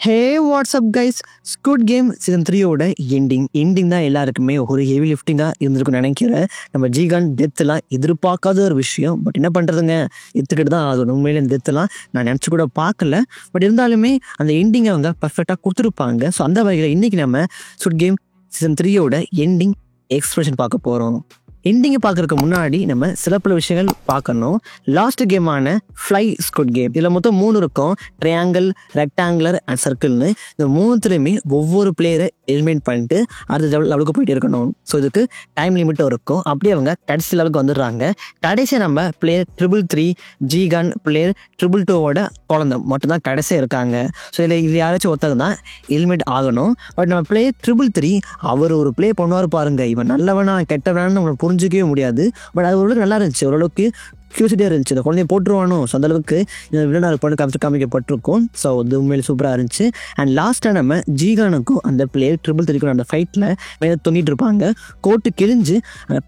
ஹே what's up guys, squid game season 3யோட ending தான் எல்லாருக்குமே ஒரு ஹெவி லிஃப்டிங்காக இருந்திருக்குன்னு நினைக்கிறேன். நம்ம ஜிகான் டெத்துலாம் எதிர்பார்க்காத ஒரு விஷயம். பட் என்ன பண்ணுறதுங்க, எடுத்துக்கிட்டு தான் அது உண்மையிலே இந்த டெத்துலாம் நான் நினச்சி கூட பார்க்கல. பட் இருந்தாலுமே அந்த எண்டிங்கை அவங்க பர்ஃபெக்டாக கொடுத்துருப்பாங்க. ஸோ அந்த வகையில் இன்றைக்கி நம்ம ஸ்குட் கேம் சீசன் 3யோட எண்டிங் எக்ஸ்பிரஷன் பார்க்க போகிறோம். எண்டிங்கை பார்க்கறதுக்கு முன்னாடி நம்ம சில பல விஷயங்கள் பார்க்கணும். லாஸ்ட் கேமான ஃப்ளை ஸ்குட் கேம், இதில் மொத்தம் 3 இருக்கும். ட்ரையாங்கிள், ரெக்டாங்குலர் அண்ட் சர்க்கிள்னு. இந்த 3த்துலையுமே ஒவ்வொரு பிளேயரை எலிமினேட் பண்ணிட்டு அடுத்த லெவலுக்கு போயிட்டு இருக்கணும். ஸோ இதுக்கு டைம் லிமிட்டும் இருக்கும். அப்படியே அவங்க கடைசி லெவலுக்கு வந்துடுறாங்க. கடைசியாக நம்ம பிளேயர் 333 ஜிகான் பிளேயர் 222 குழந்தை மட்டும்தான் கடைசியாக இருக்காங்க. ஸோ இதில் யாராச்சும் ஒருத்தர் தான் எலிமினேட் ஆகணும். பட் நம்ம பிளேயர் 333 அவர் ஒரு பிளே பண்ணுவார் பாருங்க, இவன் நல்லவனா கெட்டவனான்னு நம்மளுக்கு புரிஞ்சிக்கவே முடியாது. பட் அது ஓரளவுக்கு நல்லா இருந்துச்சு, ஓரளவுக்கு க்யூசிட்டியாக இருந்துச்சு. இந்த குழந்தைய போட்டுருவானோ, ஸோ அந்தளவுக்கு வில்லனாக பண்ணி காமிக்கப்பட்டிருக்கும். ஸோ அது உண்மையிலே சூப்பராக இருந்துச்சு. அண்ட் லாஸ்ட்டாக நம்ம ஜிகானுக்கும் அந்த பிளேயர் 333 அந்த ஃபைட்டில் மேலே தொங்கிட்டு இருப்பாங்க. கோட்டு கிழிஞ்சு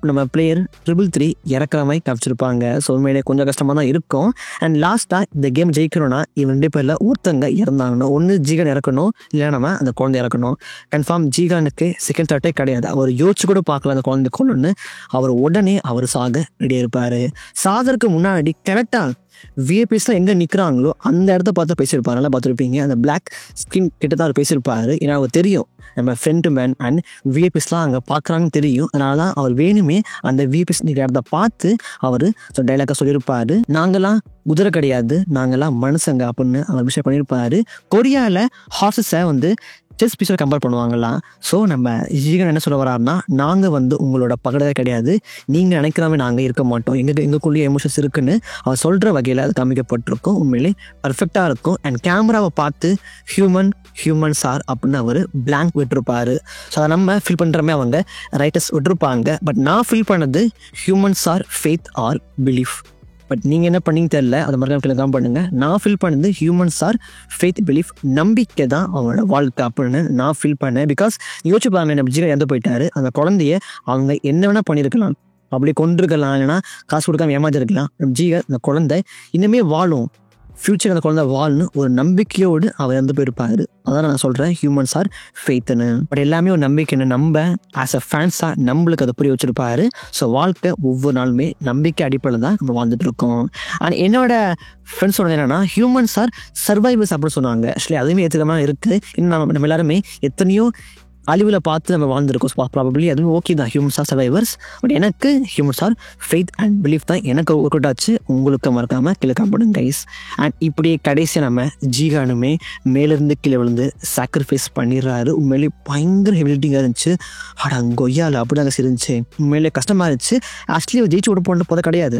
நம்ம பிளேயர் 333 இறக்குற மாதிரி காமிச்சிருப்பாங்க. ஸோ உண்மையிலே கொஞ்சம் கஷ்டமாக தான் இருக்கும். அண்ட் லாஸ்ட்டாக இந்த கேம் ஜெயிக்கணும்னா இவன் 2 பேரில் ஒருத்தங்க இறந்தாங்கணும். ஒன்று ஜிகான் இறக்கணும், இல்லை நம்ம அந்த குழந்தை இறக்கணும். கன்ஃபார்ம் ஜிகானுக்கு செகண்ட் தாட்டே கிடையாது. அவர் யோசிச்சு கூட பார்க்கல அந்த குழந்தை கொள்ளணும்னு. அவர் உடனே அவர் சாக ரெடியாக இருப்பார். சாதருக்கு முன்னாடி கரெக்டாக விஐபிஸ்லாம் எங்கே நிற்கிறாங்களோ அந்த இடத்த பார்த்து பேசியிருப்பாரு. நல்லா பார்த்துருப்பீங்க. அந்த பிளாக் ஸ்கின் கிட்ட தான் அவர் பேசியிருப்பாரு. ஏன்னா அவர் தெரியும் நம்ம ஃப்ரெண்டு மேன் அண்ட் விஐபிஸ்லாம் அங்கே பார்க்குறாங்கன்னு தெரியும். அதனால தான் அவர் வேணுமே அந்த விஐபிஸ் நிற்கிற இடத்த பார்த்து அவர் டைலாக்காக சொல்லியிருப்பாரு. நாங்களாம் குதிரை கிடையாது, நாங்களாம் மனுஷங்க அப்படின்னு அவர் விஷயம் பண்ணியிருப்பாரு. கொரியாவில் ஹார்ஸஸை செஸ் பீஸோட கம்பேர் பண்ணுவாங்களாம். ஸோ நம்ம ஜிகான் என்ன சொல்ல வராருன்னா, நாங்கள் உங்களோட பகடவே கிடையாது, நீங்கள் நினைக்கிறாமே நாங்கள் இருக்க மாட்டோம், எங்களுக்குள்ளேயே எமோஷன்ஸ் இருக்குன்னு அவர் சொல்கிற வகையில் அது காமிக்கப்பட்டிருக்கும். உண்மையிலே பர்ஃபெக்டாக இருக்கும். அண்ட் கேமராவை பார்த்து ஹியூமன்ஸ் ஆர் அப்படின்னு அவர் பிளாங்க் விட்டுருப்பாரு. ஸோ அதை நம்ம ஃபீல் பண்ணுறமே அவங்க ரைட்டர்ஸ் விட்டுருப்பாங்க. பட் நான் ஃபீல் பண்ணது humans are faith are belief. But நீங்கள் என்ன பண்ணிங்க தெரியல, அது மாதிரி கிளக்காம பண்ணுங்கள். நான் ஃபீல் பண்ணது ஹியூமன்ஸ் ஆர் ஃபெய்த் பிலீஃப், நம்பிக்கை தான் அவங்களோட வாழ்க்கை அப்படின்னு நான் ஃபீல் பண்ணேன். பிகாஸ் யோசிச்சு பாருங்க, நம்ம ஜிகா இறந்து போயிட்டாரு. அந்த குழந்தைய அவங்க என்ன வேணால் பண்ணியிருக்கலாம், அப்படி கொண்டிருக்கலாம், இல்லைன்னா காசு கொடுக்காம ஏமாத்திருக்கலாம். நம்ம ஜிகா அந்த குழந்தை இன்னுமே வாழும், ஃப்யூச்சர் அந்த குழந்தை வாழணும் ஒரு நம்பிக்கையோடு அவர் இறந்து போயிருப்பார். அதான் நான் சொல்கிறேன் ஹியூமன்ஸ் ஆர் ஃபெய்த்துன்னு. பட் எல்லாமே ஒரு நம்பிக்கைன்னு நம்ம ஆஸ் அ ஃபேன்ஸாக நம்மளுக்கு அதை புரிய வச்சுருப்பாரு. ஸோ வாழ்க்கை ஒவ்வொரு நாளுமே நம்பிக்கை அடிப்படையில் தான் நம்ம வாழ்ந்துட்டு இருக்கோம். அண்ட் என்னோட ஃப்ரெண்ட்ஸ் சொன்னது என்னென்னா, ஹியூமன்ஸ் ஆர் சர்வைவர்ஸ் அப்படின்னு சொன்னாங்க. ஆக்சுவலி அதுவுமே ஏற்றுக்கமாக இருக்குது. இன்னும் நம்ம எல்லாருமே எத்தனையோ அழிவில் பார்த்து நம்ம வாழ்ந்துருக்கோம். ப்ராபப்ளி அதுவும் ஓகே தான், ஹியூமன்ஸ் ஆர் சர்வைவர்ஸ். பட் எனக்கு humans are faith and belief தான் எனக்கு ஒர்க் அவுட் ஆச்சு. உங்களுக்கு மறக்காமல் கீழே காம்படுங்க கைஸ். அண்ட் இப்படியே கடைசியாக நம்ம ஜிகானுமே மேலேருந்து கீழே விழுந்து சாக்ரிஃபைஸ் பண்ணிடுறாரு. உண்மையிலே பயங்கர ஹெபிலிட்டிங்காக இருந்துச்சு. கொய்யால் அப்படி அங்கே இருந்துச்சு. உண்மையிலே கஷ்டமாக இருந்துச்சு. ஆக்சுவலி அவர் ஜெயிச்சு விட போன போத கிடையாது.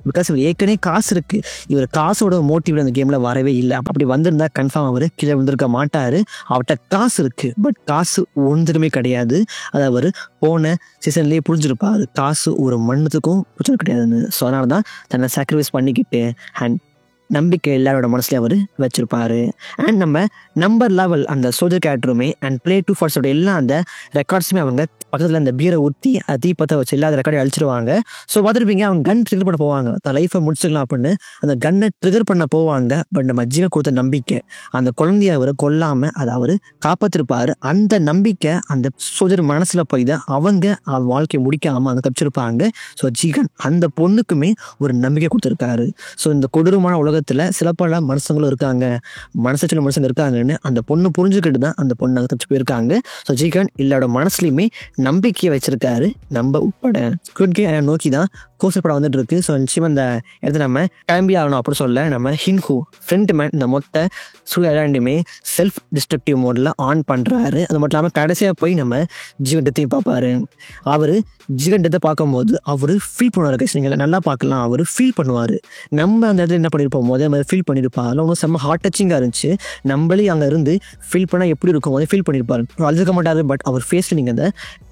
பிகாஸ் இவர் ஏற்கனவே காசு இருக்குது. இவர் காசோட மோட்டிவ் அந்த கேமில் வரவே இல்லை. அப்படி வந்திருந்தால் கன்ஃபார்ம் அவர் கீழே வந்திருக்க மாட்டார். அவர்கிட்ட காசு இருக்குது, பட் காசு ஒன்றுமே கிடையாது. அதை அவர் போன சீசன்லேயே புரிஞ்சிருப்பார். காசு ஒரு மண்ணுத்துக்கும் பிரச்சனை கிடையாதுன்னு. ஸோ அதனால தான் தன்னை சாக்ரிஃபைஸ் பண்ணிக்கிட்டு அண்ட் நம்பிக்கை எல்லாரோட மனசுலேயும் அவர் வச்சுருப்பார். அண்ட் நம்ம நம்பர் லெவல் அந்த சோல்ஜர் கேரக்டருமே அண்ட் பிளே 240 எல்லா அந்த ரெக்கார்ட்ஸுமே அவங்க பக்கத்தில் அந்த பீரை ஊற்றி தீப்பத்தை வச்சு எல்லா ரெக்கார்டையும் அழிச்சிருவாங்க. ஸோ பார்த்துருப்பீங்க, அவங்க கன் ட்ரிகர் பண்ண போவாங்க, அந்த லைஃப்பை முடிச்சுக்கலாம் அப்படின்னு அந்த கன்னை ட்ரிகர் பண்ண போவாங்க. பட் நம்ம ஜிகா கொடுத்த நம்பிக்கை, அந்த குழந்தைய அவர் கொல்லாமல் அதை அவர் காப்பாற்றிருப்பார். அந்த நம்பிக்கை அந்த சோல்ஜர் மனசில் போய் தான் அவங்க வாழ்க்கையை முடிக்காமல் அதை கப்பிச்சிருப்பாங்க. ஸோ ஜிகன் அந்த பொண்ணுக்குமே ஒரு நம்பிக்கை கொடுத்துருக்காரு. ஸோ இந்த கொடூரமான உலகத்தில் சில பல மனுஷங்களும் இருக்காங்க, மனசாட்சியில் மனுஷங்க இருக்காங்கன்னு அந்த பொண்ணு புரிஞ்சுக்கிட்டு தான் அந்த பொண்ணு அங்கே தப்பிச்சு போயிருக்காங்க. ஸோ ஜிகான் எல்லாரோட மனசுலையுமே நம்பிக்கையை வச்சிருக்காரு, நம்ம உட்பட. ஸ்குட் கேம் நோக்கி தான் கோசர் படம் வந்துட்டு இருக்கு. ஸோ நிச்சயமாக இந்த இடத்துல நம்ம கிளம்பி ஆகணும் அப்படின்னு சொல்ல நம்ம ஹின்ஹூ ஃப்ரெண்ட் மேன் இந்த மொத்த எல்லாருமே செல்ஃப் டிஸ்ட்ரக்டிவ் மோடில் ஆன் பண்ணுறாரு. அது மட்டும் இல்லாமல் கடைசியாக போய் நம்ம ஜிகன் டெத்தையும் பார்ப்பாரு. அவர் ஜிகன் டெத்தை பார்க்கும்போது அவர் ஃபீல் பண்ணுவார். நீங்கள் நல்லா பார்க்கலாம், அவர் ஃபீல் பண்ணுவார். நம்ம அந்த இடத்துல என்ன பண்ணியிருப்போம் போது நம்ம ஃபீல் பண்ணியிருப்பார். அவங்க செம்ம ஹார்ட் டச்சிங்காக இருந்துச்சு. நம்மளே அங்கே இருந்து ஃபீல் பண்ணால் எப்படி இருக்கும் போது ஃபீல் பண்ணியிருப்பார். அழுதுக்க மாட்டார், பட் அவர் ஃபேஸில் நீங்கள் அந்த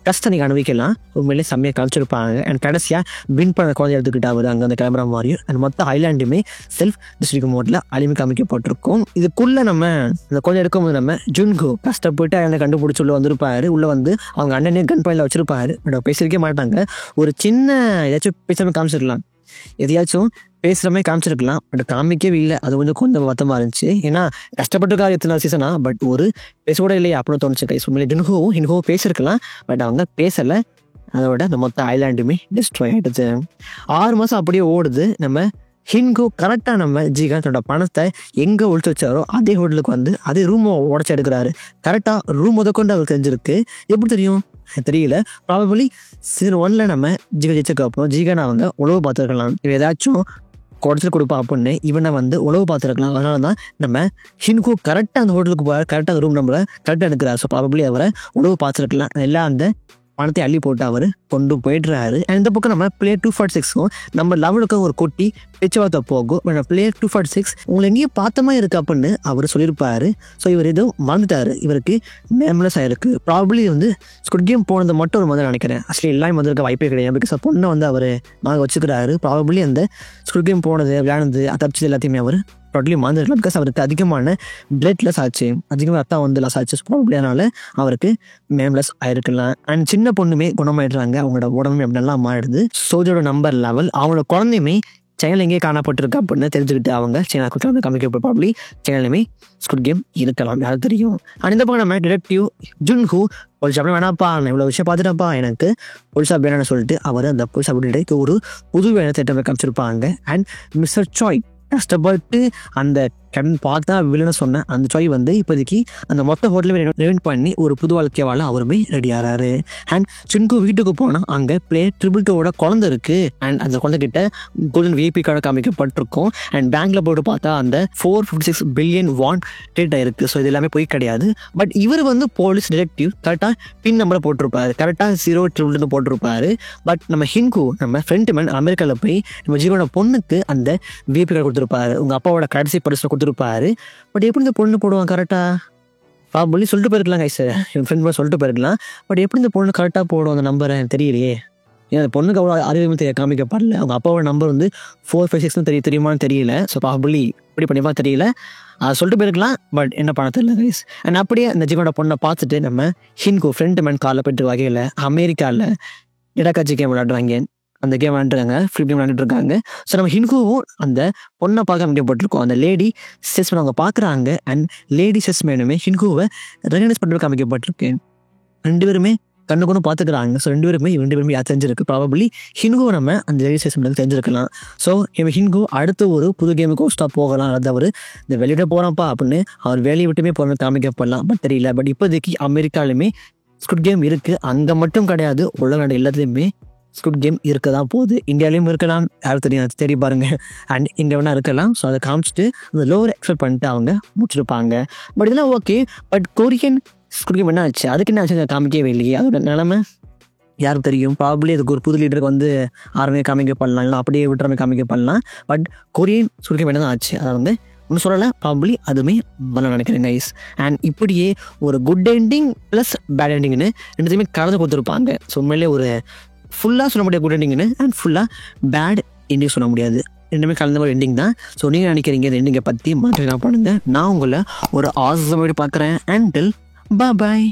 கஷ்டம் நீங்கள் அனுபவிக்கலாம். உண்மையிலே செம்மையாக காமிச்சிருப்பாங்க. அண்ட் கடைசியாக வின் பண்ண குழந்தை எடுத்துக்கிட்டு அவர் அங்கே அந்த கேமரா மாதிரியும் அண்ட் மொத்த ஐலாண்டுமே செல்ஃப் டிஸ்ட்ரிக்ட் மோடில் அழிமை காமிக்கப்பட்டிருக்கும். இதுக்குள்ளே நம்ம அந்த குழந்தை எடுக்கும்போது நம்ம ஜுன்கோ கஷ்டப்பட்டு அதை கண்டுபிடிச்சி உள்ள வந்திருப்பாரு. உள்ளே அவங்க அண்ணனே கன் பாயிண்டில் வச்சிருப்பாரு. பட் பேசியிருக்கே மாட்டாங்க. ஒரு சின்ன ஏதாச்சும் பேசாமல் காமிச்சிடலாம், எதையாச்சும் பேசுகிற மாதிரி காமிச்சிருக்கலாம், பட் காமிக்கவே இல்லை. அது கொஞ்சம் வருத்தமாக இருந்துச்சு. ஏன்னா கஷ்டப்பட்டுருக்காரு எத்தனை சீசனா, பட் ஒரு பேச கூட இல்லையா அப்படின்னு தோணுச்சு கைஸ். உண்மையிலே ஹின்ஹோ பேசியிருக்கலாம், பட் அவங்க பேசலை. அதோட அந்த மொத்த ஐலாண்டுமே டிஸ்ட்ராய் ஆகிடுது. 6 மாதம் அப்படியே ஓடுது. நம்ம ஹின்ஹோ கரெக்டாக நம்ம ஜிகான் தன்னோட பணத்தை எங்கே ஒழிச்சு வச்சாரோ அதே ஹோட்டலுக்கு வந்து அதே ரூமை உடச்சி எடுக்கிறாரு. கரெக்டாக ரூம் முதற்கொண்டு அவருக்கு தெரிஞ்சிருக்கு. எப்படி தெரியும் தெரியல. ப்ராபபிளி சீசன் 1 நம்ம ஜிகா ஜெயிச்சதுக்கு அப்புறம் ஜிகான் அவங்க உழவு பார்த்துருக்கலாம், இவன் ஏதாச்சும் குறைச்சி கொடுப்பா அப்படின்னு இவனை வந்து உழவு பார்த்துருக்கலாம். அதனால தான் நம்ம ஹின்ஹோ கரெக்டாக அந்த ஹோட்டலுக்கு போகிறார், கரெக்டாக ரூம் நம்பரை கரெக்டாக எடுக்கிறார். ஸோ ப்ராபபிளி அவரை உழவு பார்த்துருக்கலாம். எல்லாம் அந்த பணத்தை அள்ளி போட்டு அவர் கொண்டு போயிடுறாரு. அண்ட் இந்த பக்கம் நம்ம பிளேயர் 246க்கும் நம்ம லெவலுக்கும் ஒரு கொட்டி பேச்சுவார்த்தை போகும். பிளேயர் 246 உங்களை எங்கேயும் பார்த்தமா இருக்கு அப்படின்னு அவர் சொல்லியிருப்பாரு. ஸோ இவர் எதுவும் மறந்துட்டாரு, இவருக்கு நேம்லெஸ் ஆயிருக்கு. ப்ராபபிளி வந்து ஸ்குட் கேம் போனது மட்டும் ஒரு மாதிரி நினைக்கிறேன். ஆக்சுவலி எல்லாமே வந்திருக்க வாய்ப்பே கிடையாது. பிகாஸ் பொண்ணை வந்து அவர் நாங்கள் வச்சுக்கிறாரு. ப்ராபபிளி அந்த ஸ்குட் கேம் போனது விளையாடுனது தப்பிச்சது எல்லாத்தையுமே அவர் டோட்டலி மறந்துருக்கலாம். பிகாஸ் அவருக்கு அதிகமான பிளட் லெஸ் ஆச்சு, அதிகமாக ரத்தம் வந்து லெஸ் ஆச்சு. ப்ராபபிளி அதனால அவருக்கு நேம்லெஸ் ஆயிருக்கலாம். அண்ட் சின்ன பொண்ணுமே குணமாயிடுறாங்க, அவங்களோட உடம்புமே அப்படி நல்லா மாறிடுது. சோஜோட நம்பர் லெவல், அவங்களோட குழந்தையுமே சேனல் எங்கேயே காணப்பட்டிருக்கு அப்படின்னு தெரிஞ்சுக்கிட்டு அவங்க சேனல் வந்து காமிக்க ப்ராபபிளி சேனலுமே ஸ்குட் கேம் இருக்கலாம், யாரும் தெரியும். அண்ட் இந்த பக்கம் நம்ம டிடெக்டிவ் ஜுன்ஹூ போலீஸ் அப்படி வேணாப்பா, நான் இவ்வளோ விஷயம் பார்த்துட்டப்பா, எனக்கு போலீஸாக வேணும்னு சொல்லிட்டு அவர் அந்த போலீஸ் அப்படின்ட்டு ஒரு புது வேலை திட்டமே காமிச்சிருப்பாங்க. அண்ட் மிஸ்டர் சாய் கஷ்டப்பட்டு அந்த கடன் பார்த்தா வில்லன்னு சொன்ன அந்த சாய் வந்து இப்போதைக்கு அந்த மொத்த ஹோட்டலுமே ரெவென்ட் பண்ணி ஒரு புது வாழ்க்கை வாழ அவருமே ரெடி ஆகிறாரு. அண்ட் சின்கு வீட்டுக்கு போனால் அங்கே பிளேயர் 222 குழந்தை இருக்குது. அண்ட் அந்த குழந்தைகிட்ட கோல்டன் விஐபி கார்டு காமிக்கப்பட்டிருக்கும். அண்ட் பேங்க்ல போட்டு பார்த்தா அந்த 456 பில்லியன் வான் டேட் ஆயிருக்கு. ஸோ இது எல்லாமே போய் கிடையாது. பட் இவர் வந்து போலீஸ் டிடெக்டிவ் கரெக்டாக பின் நம்பரை போட்டிருப்பாரு, கரெக்டாக 0 போட்டிருப்பாரு. பட் நம்ம ஹின்கு நம்ம ஃப்ரெண்ட் மேன் அமெரிக்காவில் போய் நம்ம ஜீவனோட பொண்ணுக்கு அந்த விஐபி கார்டு கொடுத்துருப்பாரு, உங்கள் அப்பாவோட கடைசி பரிசு கொடுத்துருப்பாரு. பட் எப்படி இந்த பொண்ணு போடுவான் கரெக்டாக ப்ராபபிளி சொல்லிட்டு போயிருக்கலாம் கைஸ், என் ஃப்ரெண்ட் மாதிரி சொல்லிட்டு போயிருக்கலாம். பட் எப்படி இந்த பொண்ணு கரெக்டாக போடும் அந்த நம்பரை தெரியலையே. ஏன் அந்த பொண்ணுக்கு அவ்வளோ அறிவுமே தெரிய காமிக்கப்படல. அவங்க அப்பாவோட நம்பர் வந்து 456 தெரியுமான்னு தெரியல. ஸோ ப்ராபபிளி இப்படி பண்ணிப்பா தெரியல, அது சொல்லிட்டு போயிருக்கலாம். பட் என்ன பண்ண தெரியல கைஸ். அண்ட் அப்படியே அந்த ஜிகோட பொண்ணை பார்த்துட்டு நம்ம ஹின்கு ஃப்ரெண்ட் மேன் காலில் போய்ட்டு வகையில் அமெரிக்காவில் இடக்காட்சி கேம் விளையாடுவாங்க. அந்த கேம் விளையாண்டுருக்காங்க, ஃப்ரீ கேம் விளையாண்டுட்டு இருக்காங்க. ஸோ நம்ம ஹின்குவும் அந்த பொண்ணை பார்க்க முடிய போட்டிருக்கோம். அந்த லேடி செஸ்மேன் அவங்க பார்க்குறாங்க. அண்ட் லேடி செஸ்மேனுமே ஹின்குவை ரெகனைஸ் பண்ணுறது காமிக்கப்பட்டிருக்கு. 2 பேருமே கண்ணுக்கு பார்த்துக்கிறாங்க. ஸோ 2 பேருமே யார் தெரிஞ்சிருக்கு. ப்ராபபிளி ஹின்கு நம்ம அந்த லேடி செஸ்மேனுக்கு தெரிஞ்சிருக்கலாம். ஸோ இவன் ஹின்கு அடுத்து ஒரு புது கேமுக்கு ஹோஸ்டாக போகலாம். அதாவது அவர் இந்த வெளியிட போகிறான்ப்பா அப்படின்னு அவர் வேலையை விட்டுமே போகிற காமிக்கப்படலாம். பட் தெரியல. பட் இப்போதைக்கு அமெரிக்காலுமே ஸ்குட் கேம் இருக்குது. அங்கே மட்டும் கிடையாது, உலக நாடு எல்லாத்துலேயுமே ஸ்குட் கேம் இருக்க தான் போகுது. இந்தியாவிலையும் இருக்கலாம், யாரும் தெரியும், தேடி பாருங்க. அண்ட் இங்கே வேணா இருக்கலாம். ஸோ அதை காமிச்சிட்டு அந்த லோவர் எக்ஸ்பெக்ட் பண்ணிட்டு அவங்க முடிச்சிருப்பாங்க. பட் இதெல்லாம் ஓகே. பட் கொரியன் ஸ்குட் கேம் என்ன ஆச்சு, அதுக்கு என்ன ஆச்சு காமிக்கவே இல்லையே. அதோட நிலைமை யாருக்கு தெரியும். ப்ராபபிளி அதுக்கு ஒரு புது லீடருக்கு வந்து ஆரம்பிக்க காமிக்கப்படலாம், இல்லை அப்படியே விட்டுறமே காமிக்கப்படலாம். பட் கொரியன் ஸ்குட் கேம் என்ன தான் ஆச்சு அதை வந்து ஒன்றும் சொல்லலை. ப்ராபபிளி அதுவுமே பண்ண நினைக்கிறேன் கைஸ். அண்ட் இப்படியே ஒரு குட் எண்டிங் ப்ளஸ் பேட் எண்டிங்னு ரெண்டுத்தையுமே கலந்து கொடுத்துருப்பாங்க. ஸோ உண்மையிலே ஒரு ஃபுல்லாக சொல்ல முடியாது குட் எண்டிங்னு, அண்ட் ஃபுல்லாக பேட் எண்டிங் சொல்ல முடியாது, ரெண்டுமே கலந்த ஒரு எண்டிங் தான். ஸோ நீங்கள் நினைக்கிறீங்க இந்த எண்டிங்கை பற்றி மாற்றி நான் பண்ணுங்க. நான் உங்களை ஒரு ஆசம் பார்க்குறேன். And till bye.